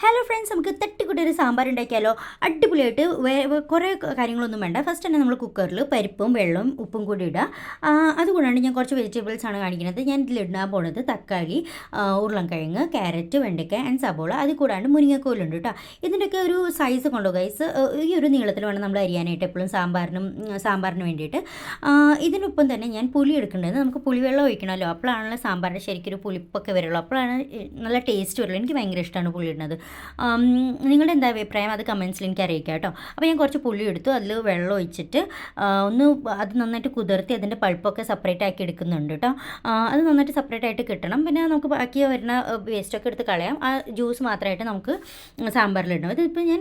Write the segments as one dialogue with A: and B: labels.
A: Hello friends, നമുക്ക് തട്ടിക്കൂട്ടി ഒരു സാമ്പാർ ഉണ്ടാക്കിയാലോ. അടിപൊളിയായിട്ട് കുറേ കാര്യങ്ങളൊന്നും വേണ്ട. ഫസ്റ്റ് തന്നെ നമ്മൾ കുക്കറിൽ പരിപ്പും വെള്ളവും ഉപ്പും കൂടി ഇടുക. അതുകൂടാണ്ട് ഞാൻ കുറച്ച് വെജിറ്റബിൾസ് ആണ് കാണിക്കുന്നത്. ഞാൻ ഇതിലിടാൻ പോകുന്നത് തക്കാളി, ഉരുളൻകിഴങ്ങ്, ക്യാരറ്റ്, വെണ്ടയ്ക്ക ആൻഡ് സബോള. അത് കൂടാണ്ട് മുരിങ്ങക്കോലുണ്ട് കേട്ടോ. ഇതിൻ്റെയൊക്കെ ഒരു സൈസ് കൊണ്ടോ ഗൈസ്, ഈ ഒരു നീളത്തിൽ വേണം നമ്മൾ അരിയാനായിട്ട് എപ്പോഴും സാമ്പാറിന് വേണ്ടിയിട്ട്. ഇതിനൊപ്പം തന്നെ ഞാൻ പുളി എടുക്കേണ്ടത്. നമുക്ക് പുളിവെള്ളം ഒഴിക്കണമല്ലോ, അപ്പോഴാണല്ലോ സാമ്പാറിൻ്റെ ശരിക്കൊരു പുളിപ്പൊക്കെ വരുള്ളൂ. അപ്പോഴാണ് നല്ല ടേസ്റ്റ് വരുള്ളൂ. എനിക്ക് ഭയങ്കര ഇഷ്ടമാണ് പുളി ഇടുന്നത്. നിങ്ങളുടെ എന്താ അഭിപ്രായം അത് കമൻസിൽ എനിക്ക് അറിയിക്കാം കേട്ടോ. അപ്പോൾ ഞാൻ കുറച്ച് പുളി എടുത്തു, അതിൽ വെള്ളം ഒഴിച്ചിട്ട് അത് നന്നായിട്ട് കുതിർത്തി അതിൻ്റെ പൾപ്പൊക്കെ സെപ്പറേറ്റ് ആക്കി എടുക്കുന്നുണ്ട് കേട്ടോ. അത് നന്നായിട്ട് സെപ്പറേറ്റ് ആയിട്ട് കിട്ടണം. പിന്നെ നമുക്ക് ബാക്കി വരുന്ന വേസ്റ്റൊക്കെ എടുത്ത് കളയാം. ആ ജ്യൂസ് മാത്രമായിട്ട് നമുക്ക് സാമ്പാറിലിടണം. ഇതിപ്പോൾ ഞാൻ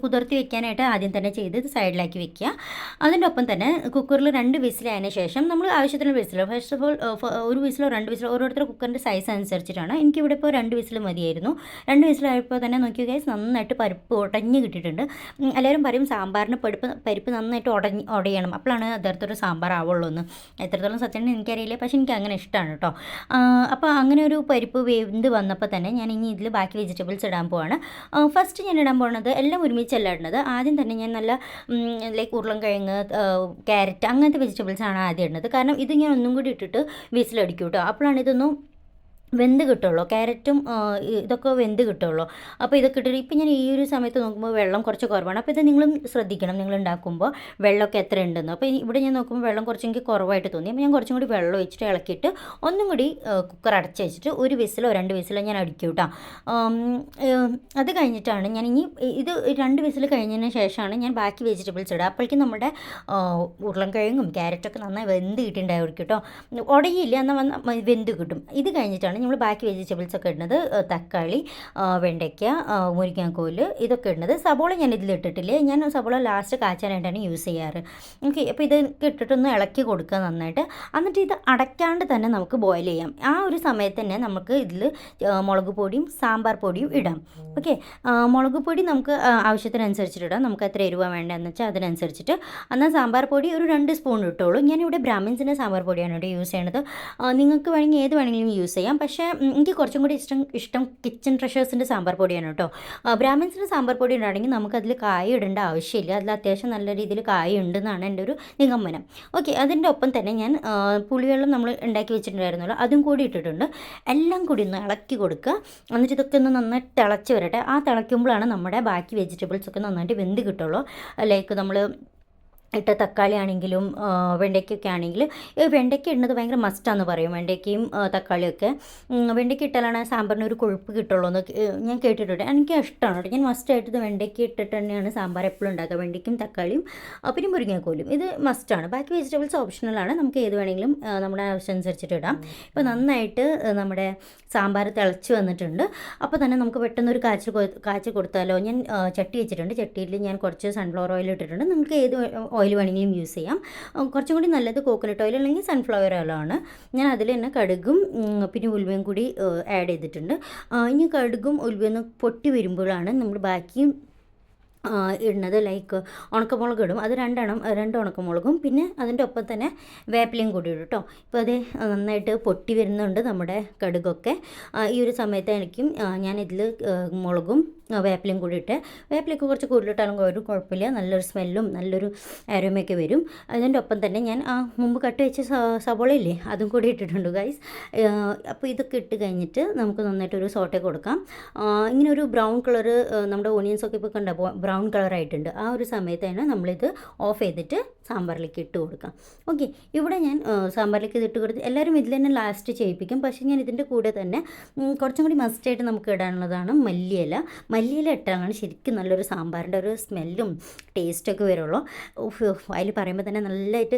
A: കുതിർത്തി വെക്കാനായിട്ട് ആദ്യം തന്നെ ചെയ്ത് ഇത് സൈഡിലാക്കി വെക്കുക. അതിൻ്റെ ഒപ്പം തന്നെ കുക്കറിൽ 2 വിസിലായതിനു ശേഷം നമ്മൾ ആവശ്യത്തിന് വിസിൽ, ഫസ്റ്റ് ഓഫ് ഓൾ ഒരു വിസിലോ 2 വിസിലോ ഓരോരുത്തരുടെ കുക്കറിൻ്റെ സൈസ് അനുസരിച്ചിട്ടാണ്. എനിക്കിവിടെ ഇപ്പോൾ 2 വിസിൽ മതിയായിരുന്നു. 2 വിസിലായപ്പോൾ തന്നെ നോക്കിയോ ഗൈസ്, നന്നായിട്ട് പരിപ്പ് ഉടഞ്ഞ് കിട്ടിയിട്ടുണ്ട്. എല്ലാവരും പറയും സാമ്പാറിന് പരിപ്പ് നന്നായിട്ട് ഉടയണം, അപ്പോഴാണ് യഥാർത്ഥൊരു സാമ്പാർ ആവുള്ളൂ എന്ന്. എത്രത്തോളം സത്യം എനിക്കറിയില്ല, പക്ഷേ എനിക്ക് അങ്ങനെ ഇഷ്ടമാണ് കേട്ടോ. അപ്പോൾ അങ്ങനെ ഒരു പരിപ്പ് വെന്ത് വന്നപ്പോൾ തന്നെ ഞാൻ ഇനി ഇതിൽ ബാക്കി വെജിറ്റബിൾസ് ഇടാൻ പോവാണ്. ഫസ്റ്റ് ഞാൻ ഇടാൻ പോകുന്നത് എല്ലാം ഒരുമിച്ചല്ല ഇടുന്നത്. ആദ്യം തന്നെ ഞാൻ നല്ല ലൈക്ക് ഉരുളൻകിഴങ്ങ്, ക്യാരറ്റ് അങ്ങനത്തെ വെജിറ്റബിൾസാണ് ആദ്യം ഇടുന്നത്. കാരണം ഇത് ഞാൻ ഒന്നും കൂടി ഇട്ടിട്ട് വിസിലടിക്കും കേട്ടോ. അപ്പോഴാണ് ഇതൊന്നും വെന്ത് കിട്ടുള്ളൂ. ക്യാരറ്റും ഇതൊക്കെ വെന്ത് കിട്ടുള്ളൂ. അപ്പോൾ ഇതൊക്കെ ഇട്ടിട്ട് ഇപ്പം ഞാൻ ഈ ഒരു സമയത്ത് നോക്കുമ്പോൾ വെള്ളം കുറച്ച് കുറവാണ്. അപ്പോൾ ഇത് നിങ്ങളും ശ്രദ്ധിക്കണം, നിങ്ങൾ ഉണ്ടാക്കുമ്പോൾ വെള്ളമൊക്കെ എത്ര ഉണ്ടെന്ന്. അപ്പോൾ ഇവിടെ ഞാൻ നോക്കുമ്പോൾ വെള്ളം കുറച്ച് എനിക്ക് കുറവായിട്ട് തോന്നി. അപ്പോൾ ഞാൻ കുറച്ചും കൂടി വെള്ളം ഒഴിച്ചിട്ട് ഇളക്കിയിട്ട് ഒന്നും കൂടി കുക്കർ അടച്ച് വെച്ചിട്ട് 1 വിസിലോ 2 വിസിലോ ഞാൻ അടിക്കും കേട്ടോ. അത് കഴിഞ്ഞിട്ടാണ് ഞാൻ ഇനി ഇത് 2 വിസിൽ കഴിഞ്ഞതിന് ശേഷമാണ് ഞാൻ ബാക്കി വെജിറ്റബിൾസ് ഇടുക. അപ്പോഴേക്കും നമ്മുടെ ഉരുളൻകിഴങ്ങും ക്യാരറ്റൊക്കെ നന്നായി വെന്ത് കിട്ടിയിട്ടുണ്ടായിരിക്കും കേട്ടോ. ഉടയില്ല എന്നാൽ വെന്ത് കിട്ടും. ഇത് കഴിഞ്ഞിട്ടാണ് നമ്മൾ ബാക്കി വെജിറ്റബിൾസ് ഒക്കെ ഇടുന്നത്. തക്കാളി, വെണ്ടയ്ക്ക, മുരിങ്ങാക്കോല് ഇതൊക്കെ ഇടുന്നത്. സബോള ഞാൻ ഇതിലിട്ടിട്ടില്ലേ, ഞാൻ സബോള ലാസ്റ്റ് കാച്ചാനായിട്ടാണ് യൂസ് ചെയ്യാറ്. ഓക്കെ, അപ്പോൾ ഇതൊക്കെ ഇട്ടിട്ടൊന്ന് ഇളക്കി കൊടുക്കുക നന്നായിട്ട്. എന്നിട്ട് ഇത് അടയ്ക്കാണ്ട് തന്നെ നമുക്ക് ബോയിൽ ചെയ്യാം. ആ ഒരു സമയത്ത് തന്നെ നമുക്ക് ഇതിൽ മുളക് പൊടിയും സാമ്പാർ പൊടിയും ഇടാം. ഓക്കെ, മുളക് പൊടി നമുക്ക് ആവശ്യത്തിനനുസരിച്ചിട്ട് ഇടാം. നമുക്ക് എത്ര എരിവ വേണ്ടതെന്ന് വെച്ചാൽ അതിനനുസരിച്ചിട്ട്. എന്നാൽ സാമ്പാർ പൊടി ഒരു 2 സ്പൂൺ ഇട്ടോളൂ. ഞാനിവിടെ ബ്രാഹ്മിൻസിൻ്റെ സാമ്പാർ പൊടിയാണ് ഇവിടെ യൂസ് ചെയ്യണത്. നിങ്ങൾക്ക് വേണമെങ്കിൽ ഏത് വേണമെങ്കിലും യൂസ് ചെയ്യാം. പക്ഷേ എനിക്ക് കുറച്ചും കൂടി ഇഷ്ടം കിച്ചൺ ട്രഷേഴ്സിൻ്റെ സാമ്പാർ പൊടിയാണ് കേട്ടോ. ബ്രാഹ്മിൻസിൻ്റെ സാമ്പാർ പൊടി ഉണ്ടാണെങ്കിൽ നമുക്കതിൽ കായ ഇടേണ്ട ആവശ്യമില്ല. അതിൽ അത്യാവശ്യം നല്ല രീതിയിൽ കായ ഉണ്ടെന്നാണ് എൻ്റെ ഒരു നിഗമനം. ഓക്കെ, അതിൻ്റെ ഒപ്പം തന്നെ ഞാൻ പുളിവെള്ളം നമ്മൾ ഉണ്ടാക്കി വെച്ചിട്ടുണ്ടായിരുന്നല്ലോ, അതും കൂടി ഇട്ടിട്ടുണ്ട്. എല്ലാം കൂടി ഒന്ന് ഇളക്കി കൊടുക്കുക. എന്നിട്ട് ഇതൊക്കെ ഒന്ന് നന്നായിട്ട് തിളച്ച് വരട്ടെ. ആ തിളയ്ക്കുമ്പോഴാണ് നമ്മുടെ ബാക്കി വെജിറ്റബിൾസൊക്കെ നന്നായിട്ട് വെന്ത് കിട്ടുള്ളൂ. ലൈക്ക് നമ്മൾ ഇട്ട തക്കാളി ആണെങ്കിലും വെണ്ടയ്ക്കൊക്കെ ആണെങ്കിൽ വെണ്ടയ്ക്ക ഇടുന്നത് ഭയങ്കര മസ്റ്റാന്ന് പറയും. വെണ്ടയ്ക്കയും തക്കാളിയൊക്കെ വെണ്ടയ്ക്ക ഇട്ടാലാണ് സാമ്പാറിന് ഒരു കൊഴുപ്പ് കിട്ടുള്ളൂ എന്ന് ഞാൻ കേട്ടിട്ടുണ്ട്. എനിക്ക് ഇഷ്ടമാണ് കേട്ടോ. ഞാൻ മസ്റ്റായിട്ട് ഇത് വെണ്ടയ്ക്ക ഇട്ടിട്ട് തന്നെയാണ് സാമ്പാർ എപ്പോഴും ഉണ്ടാക്കുക. വെണ്ടയ്ക്കും തക്കാളിയും പിന്നെ മുരിങ്ങക്കോലും ഇത് മസ്റ്റാണ്. ബാക്കി വെജിറ്റബിൾസ് ഓപ്ഷണലാണ്, നമുക്ക് ഏത് വേണമെങ്കിലും നമ്മുടെ ആവശ്യമനുസരിച്ചിട്ട് ഇടാം. ഇപ്പോൾ നന്നായിട്ട് നമ്മുടെ സാമ്പാർ തിളച്ച് വന്നിട്ടുണ്ട്. അപ്പോൾ തന്നെ നമുക്ക് പെട്ടെന്നൊരു കാച്ചി കൊടുത്താലോ. ഞാൻ ചട്ടി വെച്ചിട്ടുണ്ട്. ചട്ടിയിൽ ഞാൻ കുറച്ച് സൺഫ്ലവർ ഓയിൽ ഇട്ടിട്ടുണ്ട്. നിങ്ങൾക്ക് ഏത് ഓയിൽ വേണമെങ്കിലും യൂസ് ചെയ്യാം. കുറച്ചും കൂടി നല്ലത് കോക്കനട്ട് ഓയിൽ അല്ലെങ്കിൽ സൺഫ്ലവർ ഓയിലാണ്. ഞാൻ അതിൽ തന്നെ കടുകും പിന്നെ ഉലുവയും കൂടി ആഡ് ചെയ്തിട്ടുണ്ട്. ഇനി കടുകും ഉലുവയൊന്ന് പൊട്ടി വരുമ്പോഴാണ് നമ്മൾ ബാക്കി ഇടുന്നത്. ലൈക്ക് ഉണക്കമുളക് ഇടും. അത് 2 ഉണക്കമുളകും പിന്നെ അതിൻ്റെ ഒപ്പം തന്നെ വേപ്പിലയും കൂടി ഇടും കേട്ടോ. ഇപ്പോൾ അത് നന്നായിട്ട് പൊട്ടി വരുന്നുണ്ട് നമ്മുടെ കടുകൊക്കെ. ഈ ഒരു സമയത്തായിരിക്കും ഞാൻ ഇതിൽ മുളകും വേപ്പിലയും കൂടി ഇട്ട്. വേപ്പിലയൊക്കെ കുറച്ച് കൂടുതലിട്ടാലും ഒരു കുഴപ്പമില്ല, നല്ലൊരു സ്മെല്ലും നല്ലൊരു അരോമയൊക്കെ വരും. അതിൻ്റെ ഒപ്പം തന്നെ ഞാൻ മുമ്പ് കട്ട് വെച്ച സവോളയില്ലേ അതും കൂടി ഇട്ടിട്ടുണ്ട് ഗൈസ്. അപ്പോൾ ഇതൊക്കെ ഇട്ട് കഴിഞ്ഞിട്ട് നമുക്ക് നന്നായിട്ടൊരു സോട്ടേ കൊടുക്കാം. ഇങ്ങനെ ഒരു ബ്രൗൺ കളറ് നമ്മുടെ ഓണിയൻസൊക്കെ ഇപ്പോൾ കണ്ട ബ്രൗൺ കളറായിട്ടുണ്ട്. ആ ഒരു സമയത്താണ് നമ്മളിത് ഓഫ് ചെയ്തിട്ട് സാമ്പാറിലേക്ക് ഇട്ട് കൊടുക്കാം. ഓക്കെ, ഇവിടെ ഞാൻ സാമ്പാറിലേക്ക് ഇത് ഇട്ട് കൊടുത്ത് എല്ലാവരും ഇതിൽ തന്നെ ലാസ്റ്റ് ചെയ്യിപ്പിക്കും. പക്ഷേ ഞാൻ ഇതിൻ്റെ കൂടെ തന്നെ കുറച്ചും കൂടി മസ്റ്റായിട്ട് നമുക്ക് ഇടാനുള്ളതാണ് മല്ലിയില ഇട്ടാലാണ് ശരിക്കും നല്ലൊരു സാമ്പാറിൻ്റെ ഒരു സ്മെല്ലും ടേസ്റ്റൊക്കെ വരുള്ളൂ. അതിൽ പറയുമ്പോൾ തന്നെ നല്ലതായിട്ട്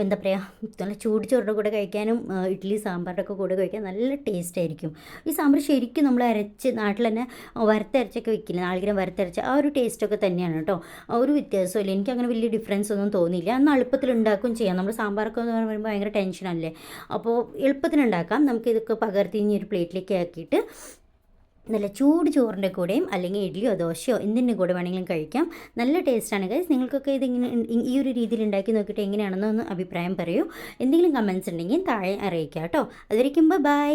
A: എന്താ പറയുക, നല്ല ചൂട് ചോറിൻ്റെ കൂടെ കഴിക്കാനും ഇഡ്ഡലി സാമ്പാറിൻ്റെ ഒക്കെ കൂടെ കഴിക്കാൻ നല്ല ടേസ്റ്റ് ആയിരിക്കും. ഈ സാമ്പാർ ശരിക്കും നമ്മൾ അരച്ച് നാട്ടിൽ തന്നെ വറുത്തരച്ചൊക്കെ വെക്കില്ല, നാളികേരം വറുത്തരച്ച് ആ ഒരു ടേസ്റ്റൊക്കെ തന്നെയാണ് കേട്ടോ. ഒരു വ്യത്യാസമില്ല, എനിക്കങ്ങനെ വലിയ ഡിഫറൻസ് ഒന്നും തോന്നിയില്ല. അന്ന് എളുപ്പത്തിൽ ഉണ്ടാക്കുകയും ചെയ്യാം. നമ്മൾ സാമ്പാറൊക്കെ എന്ന് പറയുമ്പോൾ ഭയങ്കര ടെൻഷനല്ലേ, അപ്പോൾ എളുപ്പത്തിനുണ്ടാക്കാം. നമുക്ക് ഇതൊക്കെ പകർത്തി ഇനി ഒരു പ്ലേറ്റിലേക്ക് ആക്കിയിട്ട് നല്ല ചൂട് ചോറിൻ്റെ കൂടെയും അല്ലെങ്കിൽ ഇഡ്ഡലിയോ ദോശയോ എന്തിൻ്റെ കൂടെ വേണമെങ്കിലും കഴിക്കാം. നല്ല ടേസ്റ്റാണ് ഗൈസ്. നിങ്ങൾക്കൊക്കെ ഇതിങ്ങനെ ഈ ഒരു രീതിയിൽ ഉണ്ടാക്കി നോക്കിയിട്ട് എങ്ങനെയാണെന്ന് ഒന്ന് അഭിപ്രായം പറയൂ. എന്തെങ്കിലും കമൻസ് ഉണ്ടെങ്കിൽ താഴെ അറിയിക്കാം കേട്ടോ. അതുവരെയ്ക്കും ബൈ.